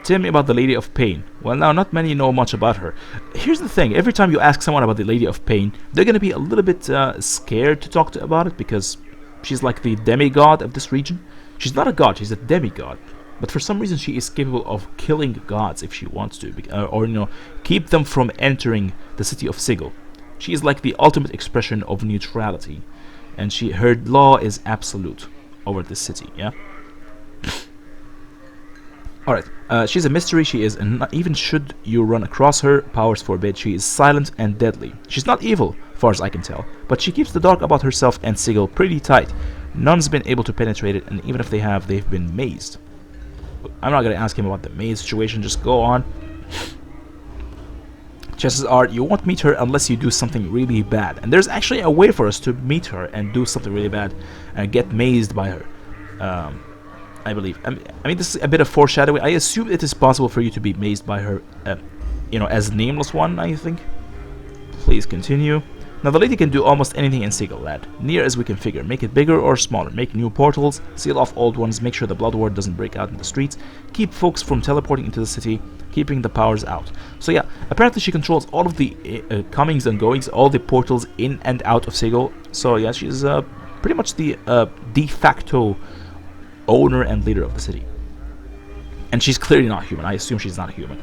Tell me about the Lady of Pain. Well, now, not many know much about her. Here's the thing. Every time you ask someone about the Lady of Pain, they're going to be a little bit scared to talk about it because she's like the demigod of this region. She's not a god, she's a demigod. But for some reason, she is capable of killing gods if she wants to. Or, keep them from entering the city of Sigil. She is like the ultimate expression of neutrality. And her law is absolute over this city, yeah? Alright, she's a mystery, she is, and even should you run across her, powers forbid, she is silent and deadly. She's not evil, far as I can tell, but she keeps the dark about herself and Sigil pretty tight. None's been able to penetrate it, and even if they have, they've been mazed. I'm not gonna ask him about the maze situation, just go on. Chances are, you won't meet her unless you do something really bad, and there's actually a way for us to meet her and do something really bad, and get mazed by her. I believe. I mean, this is a bit of foreshadowing. I assume it is possible for you to be mazed by her, as Nameless One, I think. Please continue. Now, the lady can do almost anything in Sigil, lad. Near as we can figure. Make it bigger or smaller. Make new portals. Seal off old ones. Make sure the Blood Ward doesn't break out in the streets. Keep folks from teleporting into the city. Keeping the powers out. So yeah, apparently she controls all of the comings and goings, all the portals in and out of Sigil. So yeah, she's pretty much the de facto owner and leader of the city. And she's clearly not human. I assume she's not human.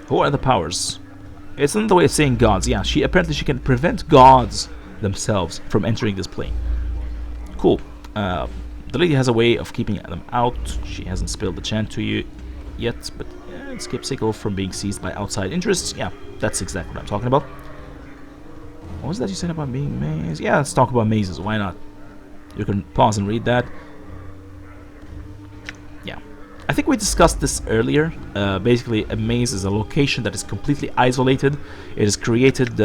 Who are the powers? It's another way of saying gods. Yeah, apparently she can prevent gods themselves from entering this plane. Cool. The lady has a way of keeping them out. She hasn't spilled the chant to you yet, but it keeps Sigil from being seized by outside interests. Yeah, that's exactly what I'm talking about. What was that you said about being mazed? Yeah, let's talk about mazes. Why not? You can pause and read that. Yeah. I think we discussed this earlier. Basically, a maze is a location that is completely isolated. It is created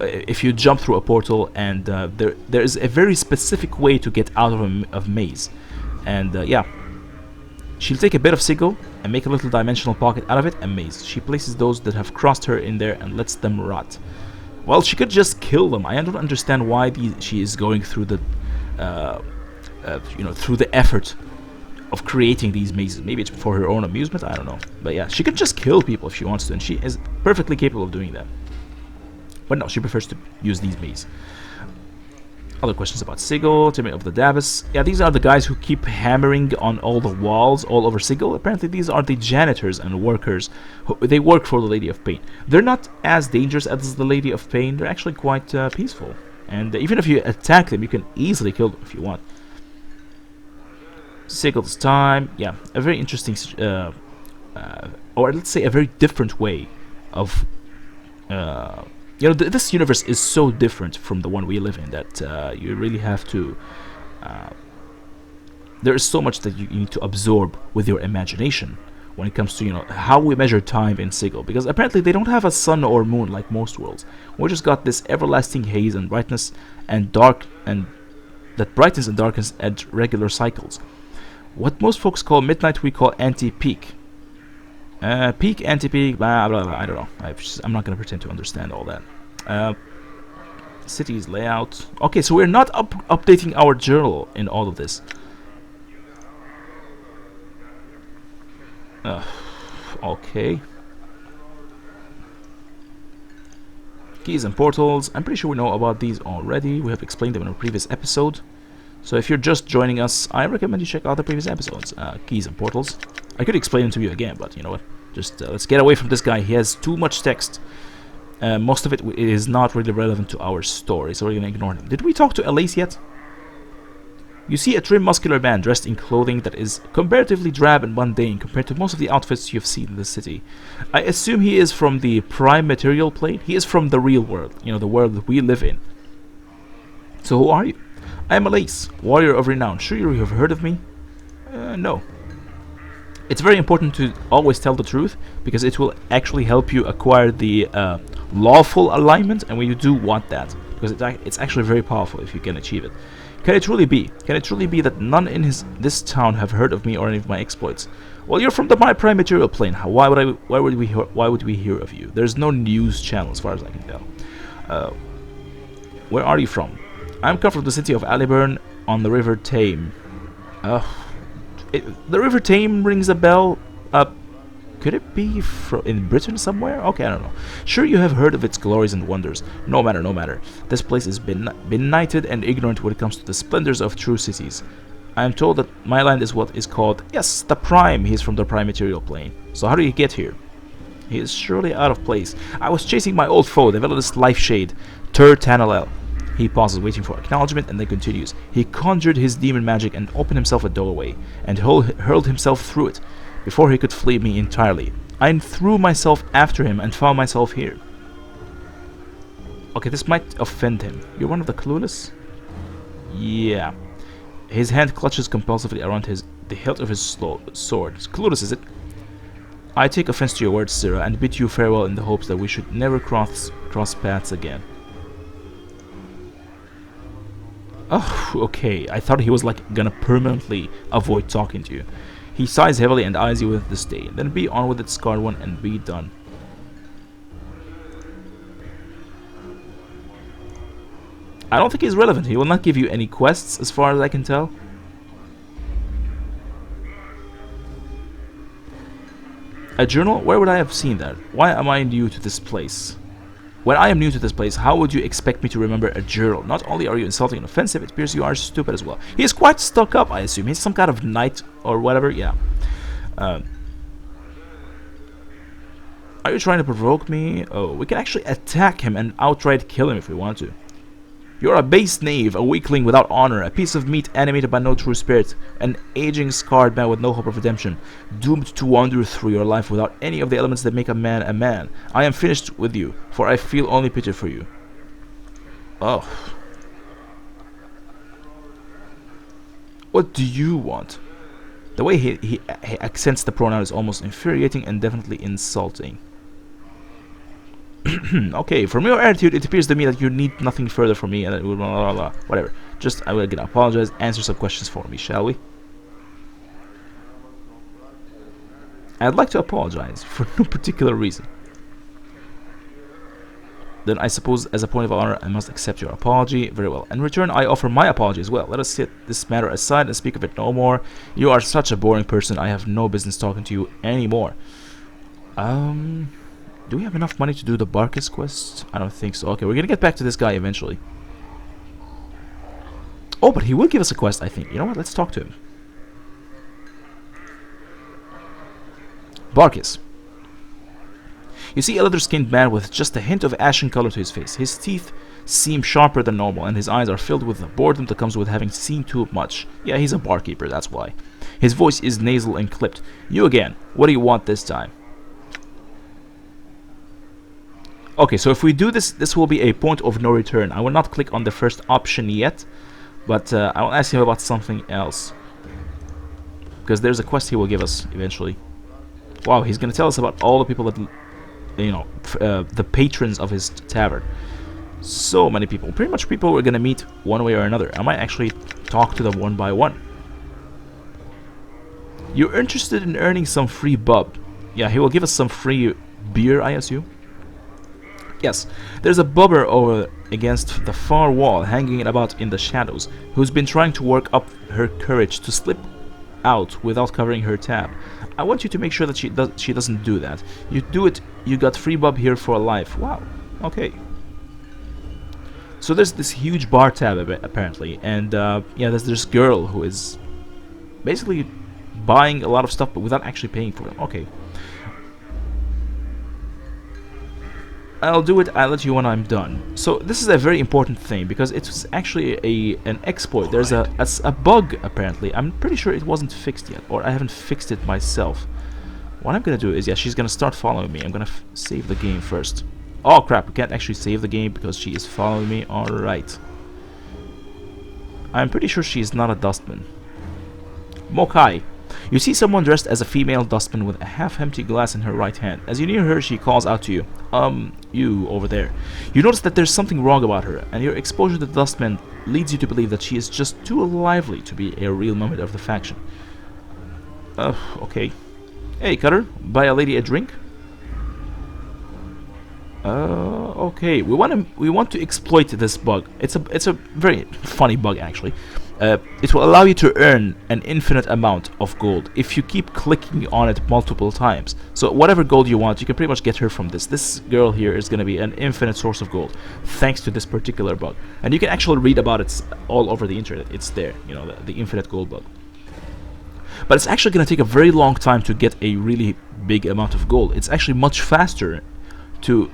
if you jump through a portal, and there is a very specific way to get out of maze. And yeah, she'll take a bit of Sigil and make a little dimensional pocket out of it, a maze. She places those that have crossed her in there and lets them rot. Well, she could just kill them. I don't understand why she is going through the through the effort of creating these mazes. Maybe it's for her own amusement, I don't know. But yeah, she could just kill people if she wants to, and she is perfectly capable of doing that. But no, she prefers to use these mazes. Other questions about Sigil, Timid of the Davis. Yeah, these are the guys who keep hammering on all the walls all over Sigil. Apparently these are the janitors and workers. They work for the Lady of Pain. They're not as dangerous as the Lady of Pain. They're actually quite peaceful. And even if you attack them, you can easily kill them if you want. Sigil's time. Yeah, a very interesting, or let's say a very different way of... this universe is so different from the one we live in that you really have to... there is so much that you need to absorb with your imagination when it comes to, how we measure time in Sigil. Because apparently they don't have a sun or moon like most worlds. We just got this everlasting haze and brightness and dark, and that brightness and darkness at regular cycles. What most folks call midnight, we call anti-peak. Peak, anti-peak, blah, blah, blah, I don't know. I'm not going to pretend to understand all that. Cities layout. Okay, so we're not updating our journal in all of this. Okay. Keys and portals. I'm pretty sure we know about these already. We have explained them in a previous episode. So if you're just joining us, I recommend you check out the previous episodes. Keys and portals. I could explain them to you again, but you know what? Just let's get away from this guy. He has too much text. Most of it is not really relevant to our story, so we're going to ignore him. Did we talk to Elise yet? You see a trim, muscular man dressed in clothing that is comparatively drab and mundane compared to most of the outfits you've seen in the city. I assume he is from the prime material plane. He is from the real world, the world that we live in. So who are you? I am Elise, warrior of renown. Sure you have heard of me? No. It's very important to always tell the truth, because it will actually help you acquire the lawful alignment, and we do want that, because it's actually very powerful if you can achieve it. Can it truly be? Can it truly be that none in this town have heard of me or any of my exploits? Well, you're from the prime material plane. Why would we hear of you? There's no news channel as far as I can tell. Where are you from? I'm come from the city of Aliburn on the river Tame. The River Tame rings a bell. Could it be in Britain somewhere? Okay, I don't know. Sure, you have heard of its glories and wonders. No matter, no matter. This place is benighted and ignorant when it comes to the splendors of true cities. I am told that my land is what is called, yes, the Prime. He is from the Prime Material Plane. So how do you get here? He is surely out of place. I was chasing my old foe, the villainous Life Shade, Tur Tanalel. He pauses, waiting for acknowledgement, and then continues. He conjured his demon magic and opened himself a doorway, and hurled himself through it, before he could flee me entirely. I threw myself after him and found myself here. Okay, this might offend him. You're one of the clueless? Yeah. His hand clutches compulsively around the hilt of his sword. Clueless, is it? I take offense to your words, Sirrah, and bid you farewell in the hopes that we should never cross paths again. Oh, okay. I thought he was like gonna permanently avoid talking to you. He sighs heavily and eyes you with disdain. Then be on with it, scarred one, and be done. I don't think he's relevant. He will not give you any quests, as far as I can tell. A journal? Where would I have seen that? Why am I new to this place? When I am new to this place, how would you expect me to remember a journal? Not only are you insulting and offensive, it appears you are stupid as well. He is quite stuck up, I assume. He's some kind of knight or whatever, yeah. Are you trying to provoke me? Oh, we can actually attack him and outright kill him if we want to. You're a base knave, a weakling without honor, a piece of meat animated by no true spirit, an aging, scarred man with no hope of redemption, doomed to wander through your life without any of the elements that make a man a man. I am finished with you, for I feel only pity for you. Oh. What do you want? The way he accents the pronoun is almost infuriating and definitely insulting. Okay, from your attitude, it appears to me that you need nothing further from me, and blah, blah, blah, whatever. Just, I will again apologize. Answer some questions for me, shall we? I'd like to apologize for no particular reason. Then I suppose, as a point of honor, I must accept your apology. Very well. In return, I offer my apology as well. Let us set this matter aside and speak of it no more. You are such a boring person. I have no business talking to you anymore. Do we have enough money to do the Barkis quest? I don't think so. Okay, we're gonna get back to this guy eventually. Oh, but he will give us a quest, I think. You know what? Let's talk to him. Barkis. You see a leather-skinned man with just a hint of ashen color to his face. His teeth seem sharper than normal, and his eyes are filled with the boredom that comes with having seen too much. Yeah, he's a barkeeper, that's why. His voice is nasal and clipped. You again. What do you want this time? Okay, so if we do this, this will be a point of no return. I will not click on the first option yet, but I will ask him about something else. Because there's a quest he will give us eventually. Wow, he's going to tell us about all the people that, you know, the patrons of his tavern. So many people. Pretty much people we're going to meet one way or another. I might actually talk to them one by one. You're interested in earning some free bub. Yeah, he will give us some free beer, I assume. Yes, there's a bubber over against the far wall, hanging about in the shadows, who's been trying to work up her courage to slip out without covering her tab. I want you to make sure that she doesn't do that. You do it, you got free bub here for life. Wow, okay. So there's this huge bar tab apparently, and yeah, there's this girl who is basically buying a lot of stuff but without actually paying for them. Okay. I'll do it, I'll let you when I'm done. So this is a very important thing because it's actually an exploit. There's a bug apparently. I'm pretty sure it wasn't fixed yet, or I haven't fixed it myself. What I'm gonna do is, yeah, she's gonna start following me. I'm gonna save the game first. Oh crap, we can't actually save the game because she is following me. Alright. I'm pretty sure she is not a dustman. Mokai. You see someone dressed as a female dustman with a half-empty glass in her right hand. As you near her, she calls out to you. You over there. You notice that there's something wrong about her, and your exposure to the dustman leads you to believe that she is just too lively to be a real member of the faction. Okay. Hey, Cutter, buy a lady a drink? Okay, we want to exploit this bug. It's a very funny bug actually. It will allow you to earn an infinite amount of gold if you keep clicking on it multiple times. So whatever gold you want, you can pretty much get her from this. This girl here is going to be an infinite source of gold thanks to this particular bug. And you can actually read about it all over the internet. It's there, you know, the infinite gold bug. But it's actually going to take a very long time to get a really big amount of gold. It's actually much faster to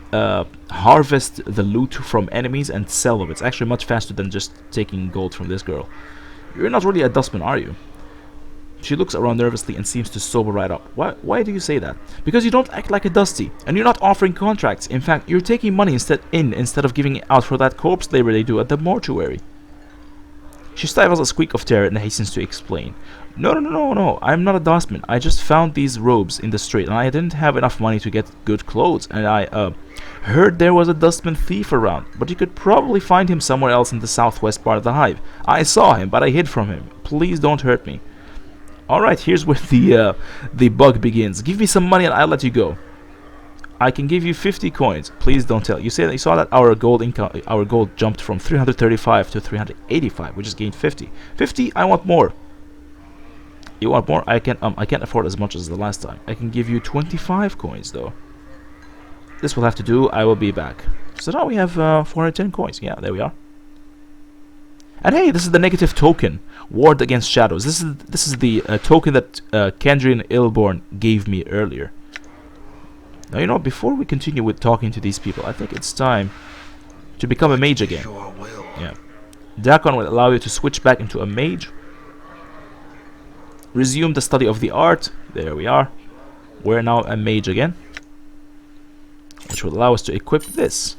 harvest the loot from enemies and sell them. It's actually much faster than just taking gold from this girl. You're not really a dustman, are you? She looks around nervously and seems to sober right up. Why do you say that? Because you don't act like a dusty, and you're not offering contracts. In fact, you're taking money instead of giving it out for that corpse labor they do at the mortuary. She stifles a squeak of terror and hastens to explain. No, I'm not a dustman. I just found these robes in the street and I didn't have enough money to get good clothes, and I heard there was a dustman thief around, but you could probably find him somewhere else in the southwest part of the hive. I saw him, but I hid from him. Please don't hurt me. Alright, here's where the bug begins. Give me some money and I'll let you go. I can give you 50 coins. Please don't tell. You saw that our gold jumped from 335 to 385. We just gained 50. 50, I want more. You want more? I can't afford as much as the last time. I can give you 25 coins though. This will have to do. I will be back. So now we have 410 coins. Yeah, there we are. And hey, this is the negative token. Ward against shadows. This is the token that Kandrian Ilborn gave me earlier. Now, you know, before we continue with talking to these people, I think it's time to become a mage again. Sure will. Yeah. Dakon will allow you to switch back into a mage. Resume the study of the art. There we are. We're now a mage again, which will allow us to equip this.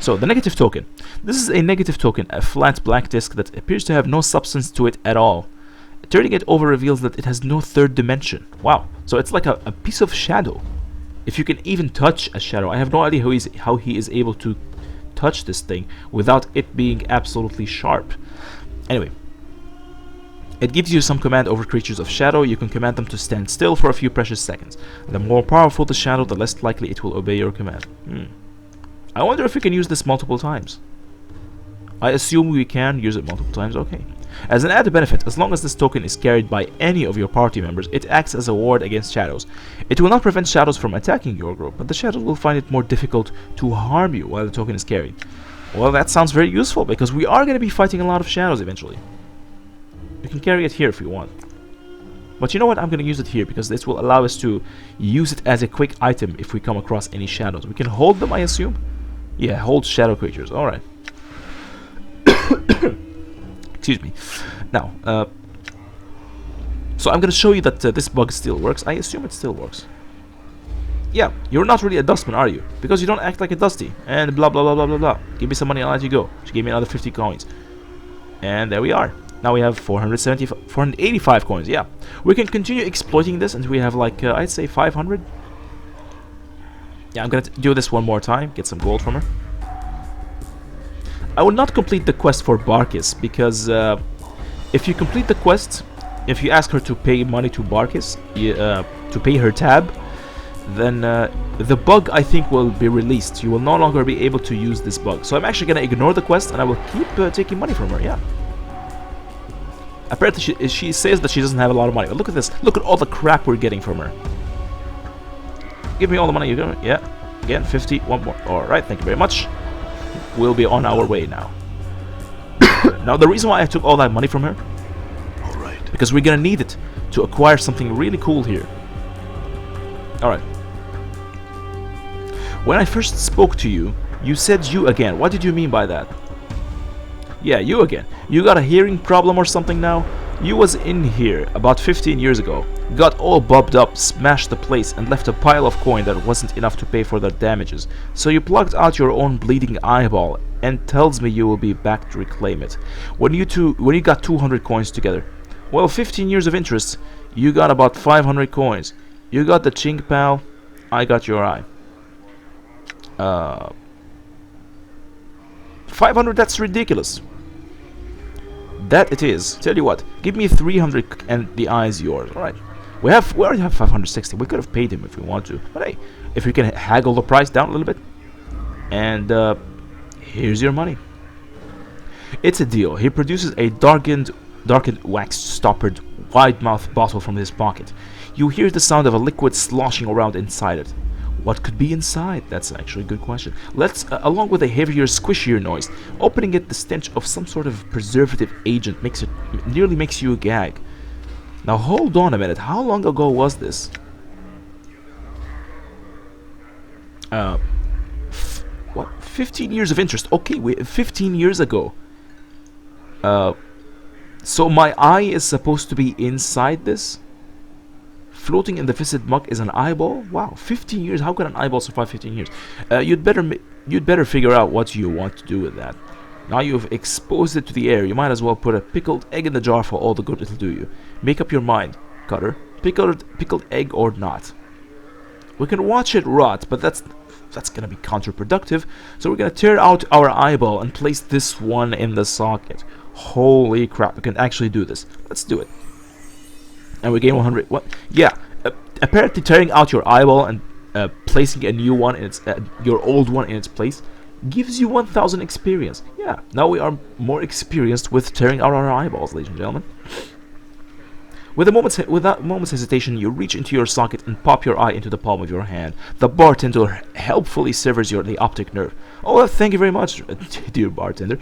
So, the negative token. This is a negative token, a flat black disc that appears to have no substance to it at all. Turning it over reveals that it has no third dimension. Wow. So, it's like a piece of shadow. If you can even touch a shadow. I have no idea how he is able to touch this thing without it being absolutely sharp. Anyway. It gives you some command over creatures of shadow. You can command them to stand still for a few precious seconds. The more powerful the shadow, the less likely it will obey your command. I wonder if we can use this multiple times. I assume we can use it multiple times. Okay. As an added benefit, as long as this token is carried by any of your party members, it acts as a ward against shadows. It will not prevent shadows from attacking your group, but the shadows will find it more difficult to harm you while the token is carried. Well, that sounds very useful, because we are going to be fighting a lot of shadows eventually. You can carry it here if you want. But you know what? I'm going to use it here, because this will allow us to use it as a quick item if we come across any shadows. We can hold them, I assume? Yeah, hold shadow creatures. Alright. Excuse me. Now, so I'm going to show you that this bug still works. I assume it still works. Yeah, you're not really a dustman, are you? Because you don't act like a dusty. And blah, blah, blah, blah, blah, blah. Give me some money and I'll let you go. She gave me another 50 coins. And there we are. Now we have 485 coins. Yeah. We can continue exploiting this until we have like, I'd say 500. Yeah, I'm going to do this one more time. Get some gold from her. I will not complete the quest for Barkis, because if you complete the quest, if you ask her to pay money to Barkis, to pay her tab, then the bug, I think, will be released. You will no longer be able to use this bug. So I'm actually going to ignore the quest, and I will keep taking money from her, yeah. Apparently she says that she doesn't have a lot of money. But look at this. Look at all the crap we're getting from her. Give me all the money you got. Yeah. Again, 50. One more. Alright, thank you very much. We'll be on our way now. Now, the reason why I took all that money from her, Alright. because we're gonna need it to acquire something really cool here. Alright. When I first spoke to you, you said you again. What did you mean by that? Yeah, you again. You got a hearing problem or something now? You was in here about 15 years ago, got all bubbed up, smashed the place, and left a pile of coin that wasn't enough to pay for the damages. So you plugged out your own bleeding eyeball and tells me you will be back to reclaim it. When you got 200 coins together. Well, 15 years of interest, you got about 500 coins. You got the chink, pal. I got your eye. 500, that's ridiculous. That it is. Tell you what, give me 300 and the eye is yours. Alright. We already have 560. We could have paid him if we want to. But hey, if we can haggle the price down a little bit. And here's your money. It's a deal. He produces a darkened wax-stoppered, wide-mouthed bottle from his pocket. You hear the sound of a liquid sloshing around inside it. What could be inside? That's actually a good question. Let's, along with a heavier, squishier noise. Opening it, the stench of some sort of preservative agent nearly makes you gag. Now hold on a minute. How long ago was this? What? 15 years of interest. Okay, 15 years ago. So my eye is supposed to be inside this? Floating in the viscid muck is an eyeball? Wow, 15 years. How can an eyeball survive 15 years? You'd better figure out what you want to do with that. Now you've exposed it to the air, you might as well put a pickled egg in the jar for all the good it'll do you. Make up your mind, Cutter. Pickled egg or not. We can watch it rot, but that's gonna be counterproductive. So we're gonna tear out our eyeball and place this one in the socket. Holy crap, we can actually do this. Let's do it. And we gain 100. What? Yeah. Apparently, tearing out your eyeball and placing a new one in its, your old one in its place, gives you 1,000 experience. Yeah. Now we are more experienced with tearing out our eyeballs, ladies and gentlemen. Without moment's hesitation, you reach into your socket and pop your eye into the palm of your hand. The bartender helpfully severs the optic nerve. Oh, thank you very much, dear bartender.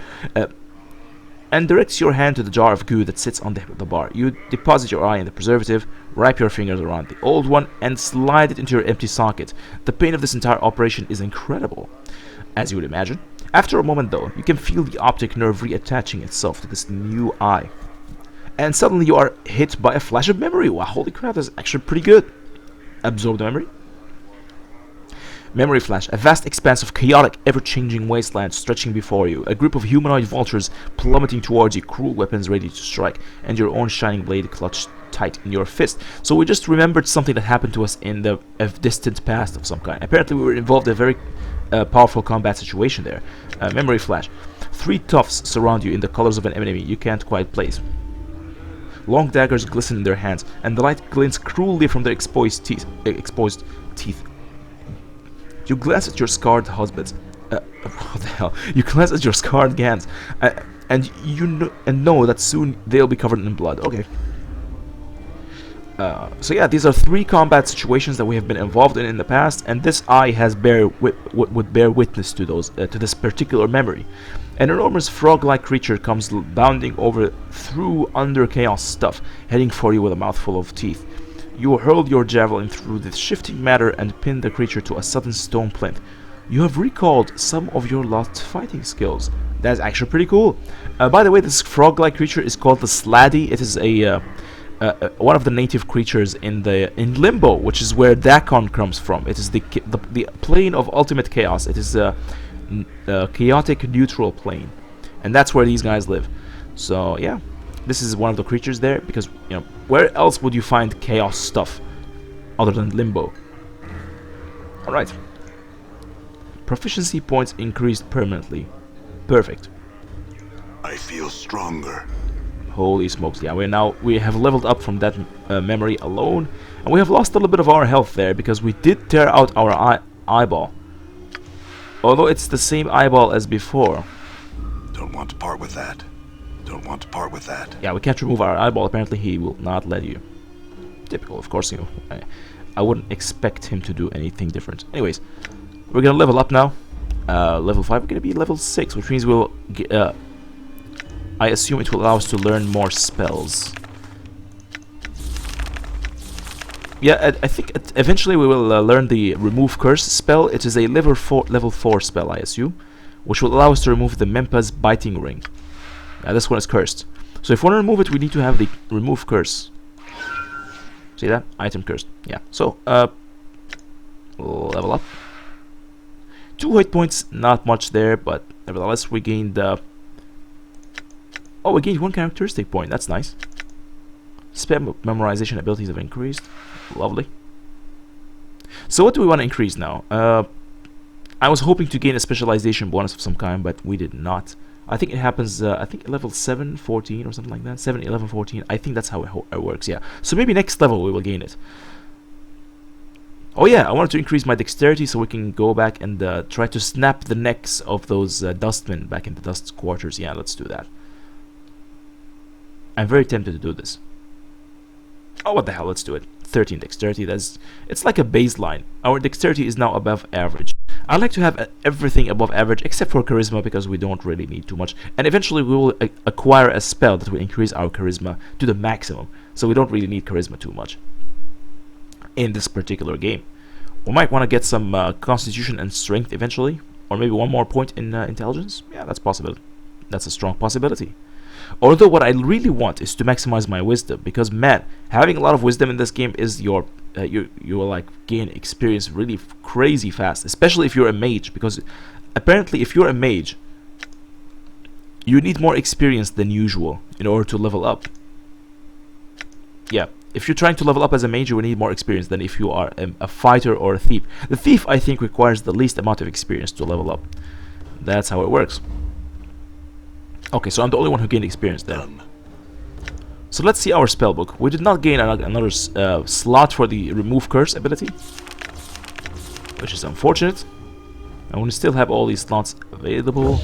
And directs your hand to the jar of goo that sits on the bar. You deposit your eye in the preservative, wrap your fingers around the old one, and slide it into your empty socket. The pain of this entire operation is incredible, as you would imagine. After a moment, though, you can feel the optic nerve reattaching itself to this new eye. And suddenly you are hit by a flash of memory. Wow, holy crap, that's actually pretty good. Absorb the memory. Memory flash, a vast expanse of chaotic, ever-changing wasteland stretching before you, a group of humanoid vultures plummeting towards you, cruel weapons ready to strike, and your own shining blade clutched tight in your fist. So we just remembered something that happened to us in the distant past of some kind. Apparently we were involved in a very powerful combat situation there. Memory flash. 3 toughs surround you in the colors of an enemy you can't quite place. Long daggers glisten in their hands, and the light glints cruelly from their exposed teeth. You glance at your scarred husbands. What the hell? You glance at your scarred hands, and know that soon they'll be covered in blood. Okay. So yeah, these are 3 combat situations that we have been involved in the past, and this eye has would bear witness to those to this particular memory. An enormous frog-like creature comes bounding through under chaos stuff, heading for you with a mouthful of teeth. You hurl your javelin through this shifting matter and pin the creature to a sudden stone plinth. You have recalled some of your lost fighting skills. That's actually pretty cool. By the way, this frog-like creature is called the Sladdy. It is one of the native creatures in Limbo, which is where Dakon comes from. It is the plane of ultimate chaos. It is a chaotic neutral plane, and that's where these guys live. So yeah. This is one of the creatures there, because, you know, where else would you find chaos stuff other than Limbo? Alright. Proficiency points increased permanently. Perfect. I feel stronger. Holy smokes, yeah, we have leveled up from that memory alone, and we have lost a little bit of our health there, because we did tear out our eyeball. Although it's the same eyeball as before. Don't want to part with that. Don't want to part with that. Yeah, we can't remove our eyeball. Apparently he will not let you. Typical, of course. You know, I wouldn't expect him to do anything different. Anyways, we're gonna level up now. Level 5. We're gonna be level 6, which means we'll I assume it will allow us to learn more spells. Yeah, I think eventually we will learn the remove curse spell. It is a level 4 spell, I assume, which will allow us to remove the Mempa's biting ring. This one is cursed. So if we want to remove it, we need to have the remove curse. See that? Item cursed. Yeah. So, level up. 2 hit points, not much there, but nevertheless we gained... oh, we gained 1 characteristic point. That's nice. Spell memorization abilities have increased. Lovely. So what do we want to increase now? I was hoping to gain a specialization bonus of some kind, but we did not. I think it happens, I think level 7, 14 or something like that. 7, 11, 14. I think that's how it works, yeah. So maybe next level we will gain it. Oh yeah, I wanted to increase my dexterity so we can go back and try to snap the necks of those dustmen back in the dust quarters. Yeah, let's do that. I'm very tempted to do this. Oh, what the hell, let's do it. 13 dexterity, it's like a baseline. Our dexterity is now above average. I like to have everything above average except for charisma because we don't really need too much. And eventually we will acquire a spell that will increase our charisma to the maximum. So we don't really need charisma too much in this particular game. We might want to get some constitution and strength eventually. Or maybe one more point in intelligence. Yeah, that's possible. That's a strong possibility. Although what I really want is to maximize my wisdom, because man, having a lot of wisdom in this game is you will like gain experience really crazy fast, especially if you're a mage, because apparently if you're a mage you need more experience than usual in order to level up. Yeah, if you're trying to level up as a mage you will need more experience than if you are a fighter or a thief. The thief I think requires the least amount of experience to level up. That's how it works. Okay, so I'm the only one who gained experience there. So let's see our spellbook. We did not gain another slot for the remove curse ability, which is unfortunate. And we still have all these slots available.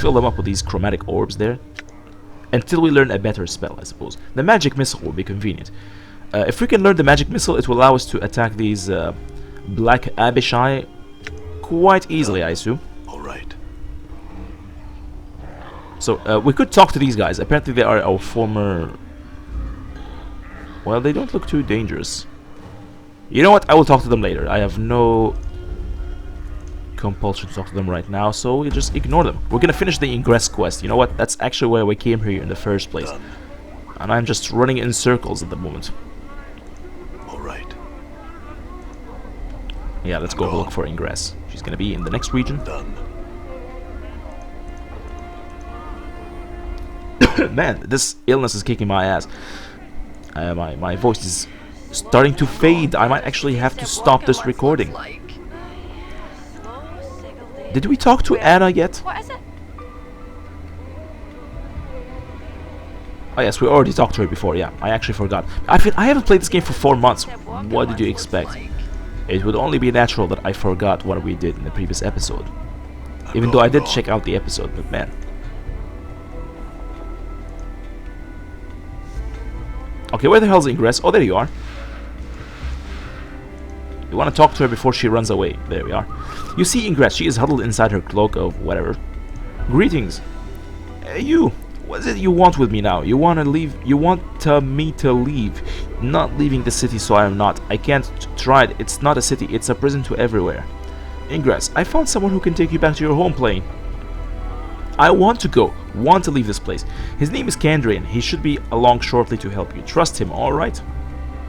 Fill them up with these chromatic orbs there. Until we learn a better spell, I suppose. The magic missile will be convenient. If we can learn the magic missile, it will allow us to attack these black Abishai quite easily, I assume. So we could talk to these guys. Apparently they are our former... Well, they don't look too dangerous. You know what? I will talk to them later. I have no compulsion to talk to them right now, so we just ignore them. We're gonna finish the Ingress quest. You know what? That's actually why we came here in the first place. And I'm just running in circles at the moment. Alright. Yeah, let's go look for Ingress. She's gonna be in the next region. Man, this illness is kicking my ass. My voice is starting to fade. I might actually have to stop this recording. Did we talk to Anna yet? What is it? Oh yes, we already talked to her before. Yeah, I actually forgot. I haven't played this game for 4 months. What did you expect? It would only be natural that I forgot what we did in the previous episode. Even though I did check out the episode, but man. Okay, where the hell's Ingress? Oh, there you are. You want to talk to her before she runs away. There we are. You see Ingress. She is huddled inside her cloak of whatever. Greetings. You. What is it you want with me now? You want to leave? You want me to leave? Not leaving the city, so I am not. I can't try it. It's not a city. It's a prison to everywhere. Ingress, I found someone who can take you back to your home plane. I want to go. Want to leave this place. His name is Kandrian. He should be along shortly to help you. Trust him, alright?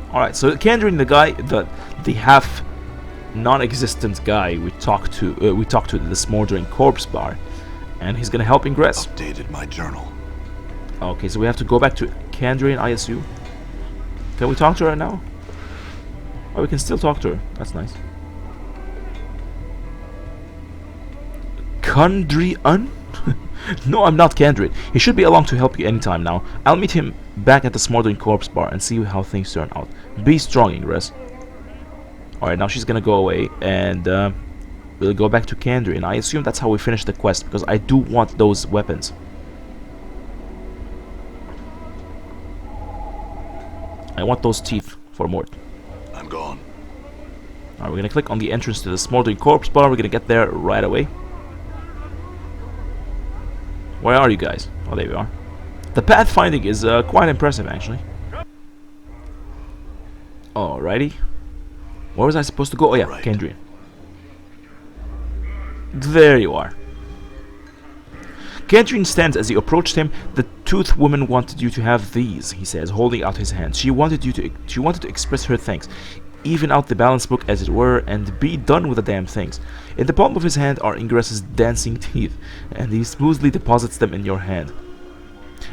Alright, so Kandrian, the guy, the half non-existent guy we talked to at the smoldering corpse bar, and he's gonna help Ingress. Updated my journal. Okay, so we have to go back to Kandrian, I assume. Can we talk to her now? Oh, we can still talk to her. That's nice. Kandrian? No, I'm not Kandrian. He should be along to help you anytime now. I'll meet him back at the smoldering corpse bar and see how things turn out. Be strong, Ingress. Alright, now she's gonna go away, and we'll go back to Kandrian. I assume that's how we finish the quest, because I do want those weapons. I want those teeth for Mort. I'm gone. Alright, we're gonna click on the entrance to the smoldering corpse bar. We're gonna get there right away. Where are you guys? Oh, there we are. The pathfinding is quite impressive, actually. Alrighty. Where was I supposed to go? Oh yeah, right. Kandrian. There you are. Kandrian stands as you approached him. The Tooth Woman wanted you to have these, he says, holding out his hand. She wanted to express her thanks, even out the balance book as it were, and be done with the damn things. In the palm of his hand are Ingress's dancing teeth, and he smoothly deposits them in your hand.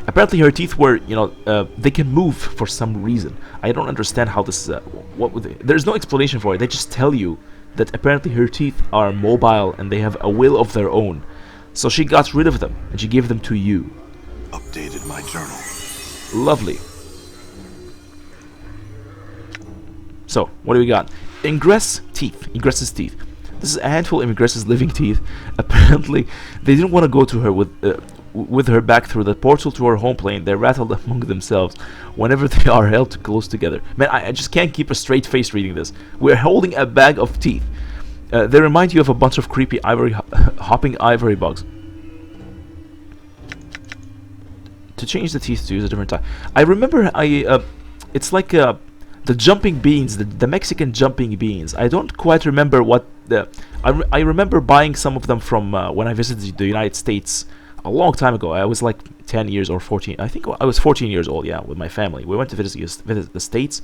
Apparently her teeth were, they can move for some reason. I don't understand how this, there's no explanation for it. They just tell you that apparently her teeth are mobile and they have a will of their own. So she got rid of them, and she gave them to you. Updated my journal. Lovely. So, what do we got? Ingress teeth. Ingress's teeth. This is a handful of Ingress's living teeth. Apparently, they didn't want to go to her with her back through the portal to her home plane. They rattled among themselves whenever they are held close together. Man, I just can't keep a straight face reading this. We're holding a bag of teeth. They remind you of a bunch of creepy hopping ivory bugs. To change the teeth to use a different type. I remember it's like the jumping beans, the Mexican jumping beans. I don't quite remember what the... I remember buying some of them from when I visited the United States a long time ago. I was like 10 years or 14. I think I was 14 years old, yeah, with my family. We went to visit the States.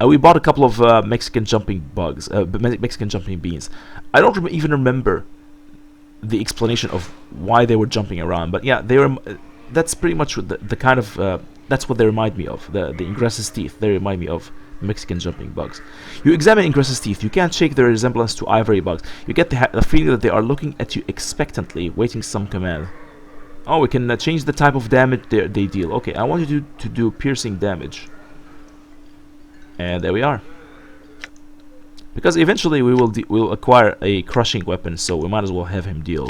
We bought a couple of Mexican jumping bugs, Mexican jumping beans. I don't even remember the explanation of why they were jumping around, but yeah, they were. That's pretty much the kind of that's what they remind me of. The Ingress's teeth. They remind me of Mexican jumping bugs. You examine Ingress's teeth. You can't shake their resemblance to ivory bugs. You get the feeling that they are looking at you expectantly, waiting some command. Oh, we can change the type of damage they deal. Okay, I want you to do piercing damage. And there we are. Because eventually we will acquire a crushing weapon, so we might as well have him deal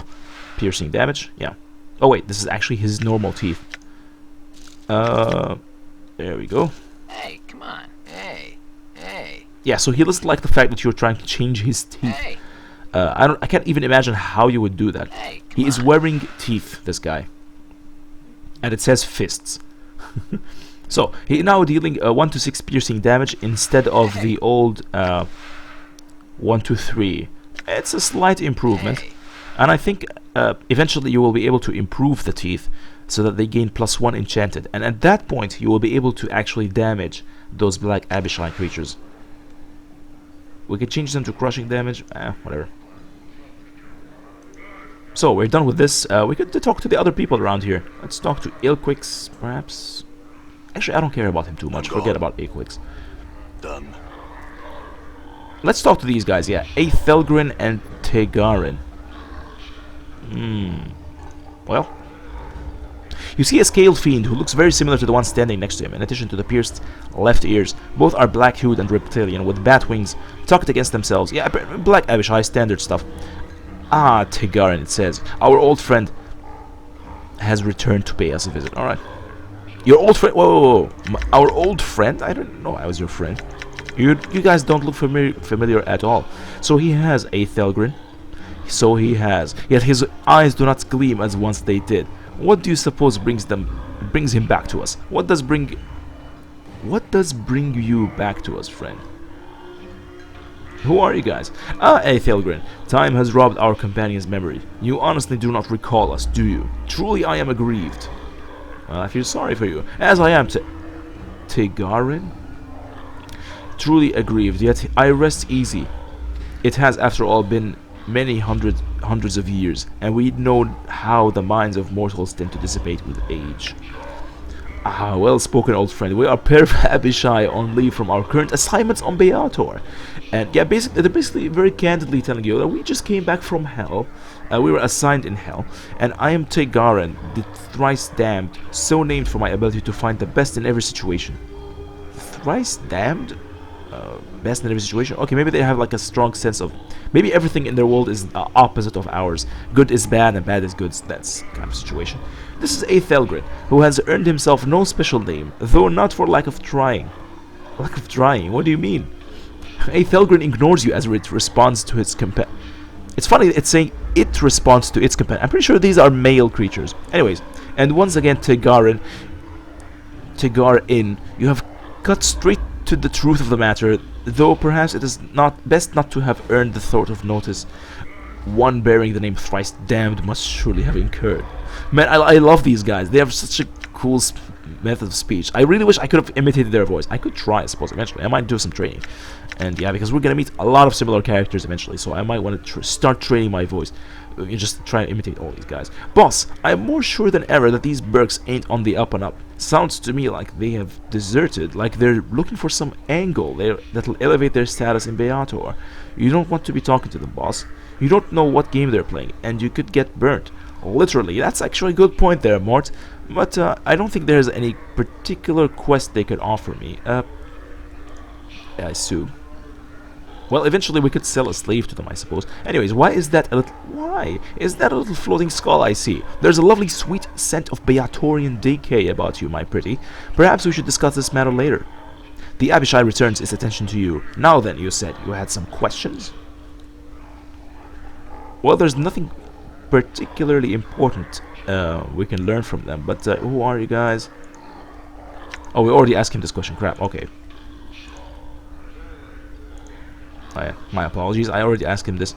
piercing damage. Yeah. Oh wait, this is actually his normal teeth. There we go. Hey, come on. Hey. Yeah, so he doesn't like the fact that you're trying to change his teeth. Hey. I can't even imagine how you would do that. Hey, He is wearing teeth, this guy. And it says fists. So, he now dealing 1 to 6 piercing damage instead of the old 1 to 3. It's a slight improvement. Hey. And I think eventually you will be able to improve the teeth so that they gain +1 enchanted. And at that point, you will be able to actually damage those black Abishai creatures. We could change them to crushing damage. Whatever. So, we're done with this. We could talk to the other people around here. Let's talk to Ilquix, perhaps. Actually, I don't care about him too much. Forget about Ilquix. Done. Let's talk to these guys, yeah. Aethelgrin and Tegarin. Well. You see a scaled fiend who looks very similar to the one standing next to him, in addition to the pierced left ears. Both are black-hued and reptilian, with bat wings tucked against themselves. Yeah, black Abishai, standard stuff. Ah, Tegarin, it says. Our old friend has returned to pay us a visit. Alright. Your old friend? Whoa. Our old friend? I don't know I was your friend. You guys don't look familiar at all. So he has Aethelgrin. So he has. Yet his eyes do not gleam as once they did. What do you suppose brings him back to us? What does bring you back to us, friend? Who are you guys? Ah, Aethelgrin. Time has robbed our companion's memory. You honestly do not recall us, do you? Truly I am aggrieved. Well, I feel sorry for you, as I am Tegarin? Truly aggrieved, yet I rest easy. It has, after all, been many hundreds of years, and we know how the minds of mortals tend to dissipate with age. Ah, well spoken, old friend. We are pair of Abishai on leave from our current assignments on Beator. And yeah, they're basically very candidly telling you that we just came back from hell. We were assigned in hell. And I am Tegarin, the thrice damned, so named for my ability to find the best in every situation. Thrice damned? Best in every situation? Okay, maybe they have like a strong sense of... Maybe everything in their world is the opposite of ours. Good is bad and bad is good. That's kind of situation. This is Aethelgrin, who has earned himself no special name, though not for lack of trying. Lack of trying? What do you mean? Aethelgrin ignores you as it responds to its companion. It's funny, it's saying it responds to its companion. I'm pretty sure these are male creatures. Anyways, and once again, Tegarin, you have cut straight to the truth of the matter, though perhaps it is not best not to have earned the thought of notice one bearing the name thrice damned must surely have incurred. Man, I love these guys. They have such a cool method of speech. I really wish I could have imitated their voice. I could try, I suppose, eventually. I might do some training. And yeah, because we're gonna meet a lot of similar characters eventually, so I might want to start training my voice. You just try and imitate all these guys. Boss, I'm more sure than ever that these Berks ain't on the up and up. Sounds to me like they have deserted, like they're looking for some angle that'll elevate their status in Beator. You don't want to be talking to them, boss. You don't know what game they're playing, and you could get burnt. Literally, that's actually a good point there, Mort. But I don't think there's any particular quest they could offer me. I assume. Well, eventually we could sell a slave to them, I suppose. Anyways, why is that a little floating skull I see? There's a lovely sweet scent of Beatorian decay about you, my pretty. Perhaps we should discuss this matter later. The Abishai returns its attention to you. Now then, you said you had some questions? Well, there's nothing particularly important we can learn from them, but who are you guys? Oh, we already asked him this question. Crap, okay. Oh, yeah. My apologies, I already asked him this.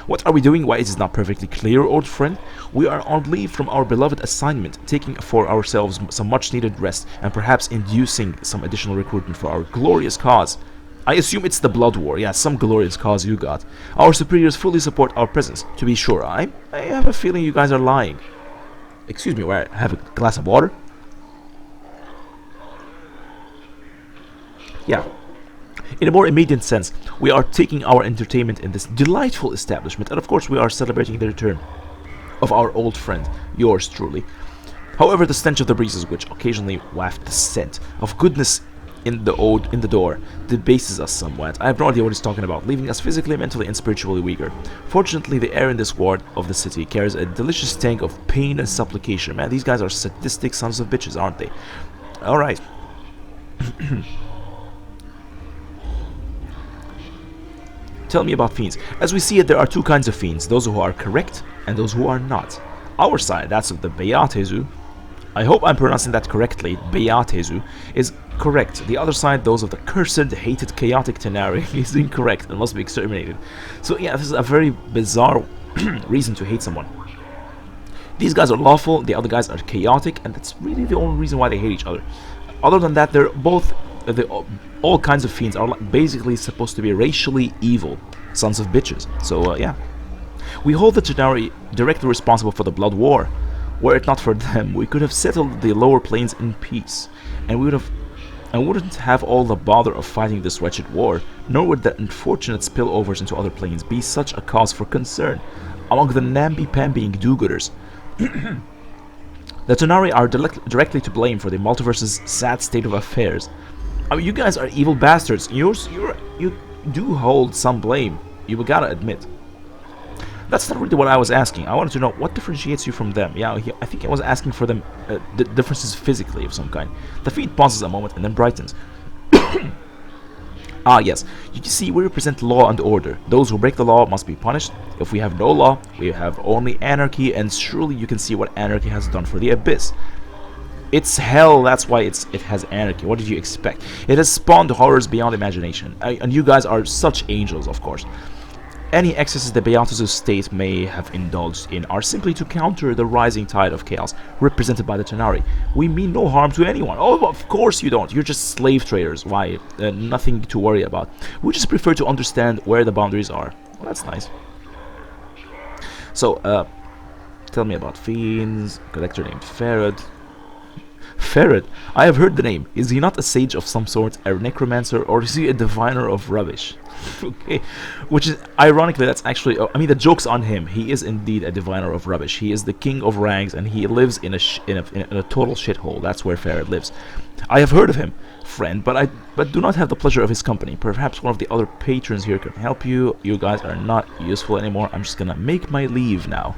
What are we doing? Why is it not perfectly clear, old friend? We are on leave from our beloved assignment, taking for ourselves some much-needed rest, and perhaps inducing some additional recruitment for our glorious cause. I assume it's the Blood War. Yeah, some glorious cause you got. Our superiors fully support our presence. To be sure, I have a feeling you guys are lying. Excuse me, where I have a glass of water? Yeah. In a more immediate sense, we are taking our entertainment in this delightful establishment, and of course we are celebrating the return of our old friend, yours truly. However, the stench of the breezes, which occasionally waft the scent of goodness in the door, debases us somewhat. I have no idea what he's talking about, leaving us physically, mentally, and spiritually weaker. Fortunately, the air in this ward of the city carries a delicious stank of pain and supplication. Man, these guys are sadistic sons of bitches, aren't they? Alright. Tell me about fiends. As we see it, there are two kinds of fiends, those who are correct and those who are not. Our side, that's of the Beatezu, I hope I'm pronouncing that correctly, Beatezu, is correct. The other side, those of the cursed, hated, chaotic Tenari, is incorrect and must be exterminated. So yeah, this is a very bizarre reason to hate someone. These guys are lawful, the other guys are chaotic, and that's really the only reason why they hate each other. Other than that, they're both... all kinds of fiends are basically supposed to be racially evil sons of bitches. So yeah, we hold the Tenari directly responsible for the Blood War. Were it not for them, we could have settled the lower planes in peace, and wouldn't have all the bother of fighting this wretched war. Nor would the unfortunate spillovers into other planes be such a cause for concern among the namby-pambying do-gooders. The Tenari are directly to blame for the multiverse's sad state of affairs. I mean, you guys are evil bastards. You do hold some blame. You gotta admit. That's not really what I was asking. I wanted to know what differentiates you from them. Yeah, I think I was asking for them differences physically of some kind. The feed pauses a moment and then brightens. Ah, yes. You can see we represent law and order. Those who break the law must be punished. If we have no law, we have only anarchy, and surely you can see what anarchy has done for the Abyss. It's hell, that's why it has anarchy. What did you expect? It has spawned horrors beyond imagination. And you guys are such angels, of course. Any excesses the Beatezu state may have indulged in are simply to counter the rising tide of chaos represented by the Tenari. We mean no harm to anyone. Oh, of course you don't. You're just slave traders. Why? Nothing to worry about. We just prefer to understand where the boundaries are. Well, that's nice. So, tell me about fiends. Collector named Farad. Farad? I have heard the name. Is he not a sage of some sort, a necromancer, or is he a diviner of rubbish? Okay, which is ironically, that's actually, I mean, the joke's on him. He is indeed a diviner of rubbish. He is the king of rags, and he lives in a total shithole. That's where Farad lives. I have heard of him, friend, but do not have the pleasure of his company. Perhaps one of the other patrons here can help you. You guys are not useful anymore. I'm just gonna make my leave now.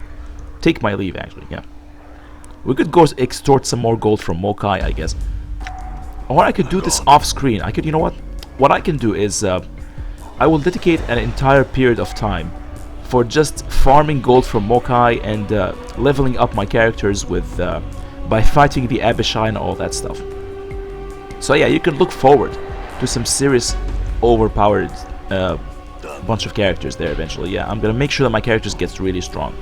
Take my leave, actually. Yeah. We could go extort some more gold from Mokai, I guess. Or I could do this off screen. I could, you know what? What I can do is, I will dedicate an entire period of time for just farming gold from Mokai and leveling up my characters with by fighting the Abishai and all that stuff. So yeah, you can look forward to some serious overpowered bunch of characters there eventually. Yeah, I'm gonna make sure that my characters gets really strong.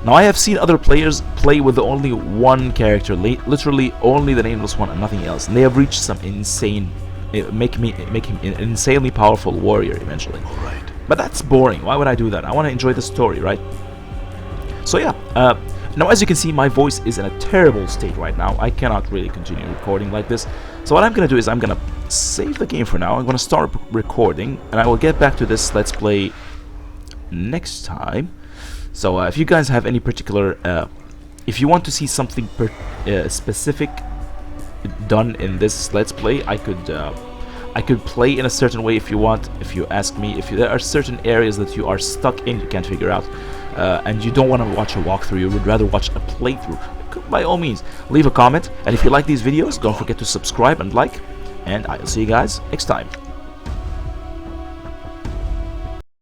Now, I have seen other players play with only one character, literally only the nameless one and nothing else, and they have reached some insane, make him an insanely powerful warrior eventually. Alright. But that's boring. Why would I do that? I want to enjoy the story, right? So yeah, now as you can see, my voice is in a terrible state right now. I cannot really continue recording like this. So what I'm going to do is I'm going to save the game for now. I'm going to start recording, and I will get back to this Let's Play next time. So if you guys have any particular, if you want to see something specific done in this Let's Play, I I could play in a certain way if you want. If you ask me, there are certain areas that you are stuck in, you can't figure out, and you don't want to watch a walkthrough, you would rather watch a playthrough, by all means, leave a comment. And if you like these videos, don't forget to subscribe and like, and I'll see you guys next time.